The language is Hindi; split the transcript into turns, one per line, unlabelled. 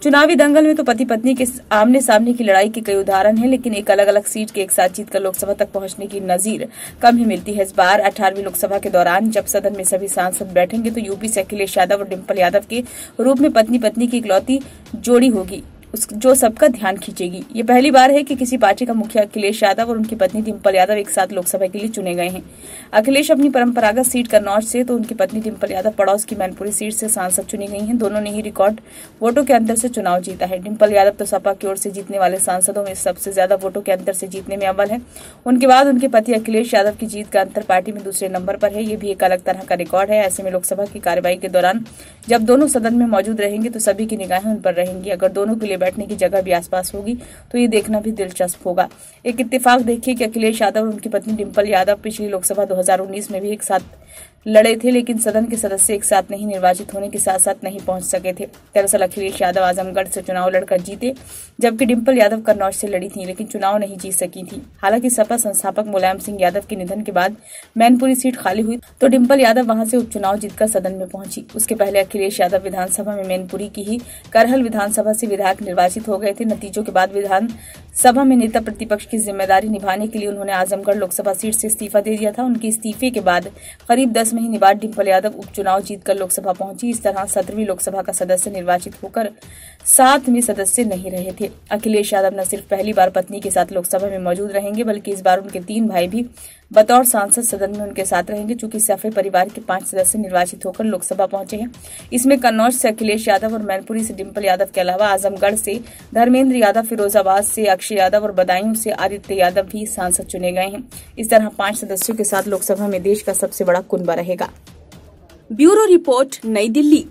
चुनावी दंगल में तो पति पत्नी के आमने सामने की लड़ाई के कई उदाहरण हैं, लेकिन एक अलग अलग सीट के एक साथ जीतकर लोकसभा तक पहुंचने की नजीर कम ही मिलती है। इस बार 18वीं लोकसभा के दौरान जब सदन में सभी सांसद बैठेंगे तो यूपी से अखिलेश यादव और डिंपल यादव के रूप में पत्नी पत्नी की इकलौती जोड़ी होगी जो सबका ध्यान खींचेगी। ये पहली बार है कि किसी पार्टी का मुखिया अखिलेश यादव और उनकी पत्नी डिंपल यादव एक साथ लोकसभा के लिए चुने गए हैं। अखिलेश अपनी परंपरागत सीट कन्नौज से तो उनकी पत्नी डिंपल यादव पड़ोस की मैनपुरी सीट से सांसद चुनी गई हैं। दोनों ने ही रिकॉर्ड वोटों के अंतर से चुनाव जीता है। डिंपल यादव तो सपा की ओर से जीतने वाले सांसदों में सबसे ज्यादा वोटों के अंतर से जीतने में अव्वल है। उनके बाद उनके पति अखिलेश यादव की जीत का अंतर पार्टी में दूसरे नंबर पर है। ये भी एक अलग तरह का रिकॉर्ड है। ऐसे में लोकसभा की कार्यवाही के दौरान जब दोनों सदन में मौजूद रहेंगे तो सभी की निगाहें उन पर रहेंगी। अगर दोनों के लिए बैठने की जगह भी आसपास होगी तो ये देखना भी दिलचस्प होगा। एक इत्तेफाक देखिए कि अखिलेश यादव और उनकी पत्नी डिंपल यादव पिछली लोकसभा 2019 में भी एक साथ लड़े थे, लेकिन सदन के सदस्य एक साथ नहीं निर्वाचित होने के साथ साथ नहीं पहुंच सके थे। दरअसल अखिलेश यादव आजमगढ़ से चुनाव लड़कर जीते, जबकि डिंपल यादव कन्नौज से लड़ी थी, लेकिन चुनाव नहीं जीत सकी थी। हालांकि सपा संस्थापक मुलायम सिंह यादव के निधन के बाद मैनपुरी सीट खाली हुई तो डिंपल यादव वहां से उपचुनाव जीतकर सदन में पहुंची। उसके पहले अखिलेश यादव विधानसभा में मैनपुरी की ही करहल विधानसभा से विधायक निर्वाचित हो गए थे। नतीजों के बाद विधानसभा में नेता प्रतिपक्ष की जिम्मेदारी निभाने के लिए उन्होंने आजमगढ़ लोकसभा सीट से इस्तीफा दे दिया था। उनके इस्तीफे के बाद करीब 10 महीने बाद डिंपल यादव उपचुनाव जीतकर लोकसभा पहुंची। इस तरह 17वीं लोकसभा का सदस्य निर्वाचित होकर 7 में सदस्य नहीं रहे थे। अखिलेश यादव न सिर्फ पहली बार पत्नी के साथ लोकसभा में मौजूद रहेंगे, बल्कि इस बार उनके 3 भाई भी बतौर सांसद सदन में उनके साथ रहेंगे। चूंकि सफे परिवार के 5 सदस्य निर्वाचित होकर लोकसभा पहुंचे हैं। इसमें कन्नौज से अखिलेश यादव और मैनपुरी से डिंपल यादव के अलावा आजमगढ़ से धर्मेंद्र यादव, फिरोजाबाद से अक्षय यादव और बदायूं से आदित्य यादव भी सांसद चुने गए हैं। इस तरह 5 सदस्यों के साथ लोकसभा में देश का सबसे बड़ा कुनबा रहेगा। ब्यूरो रिपोर्ट, नई दिल्ली।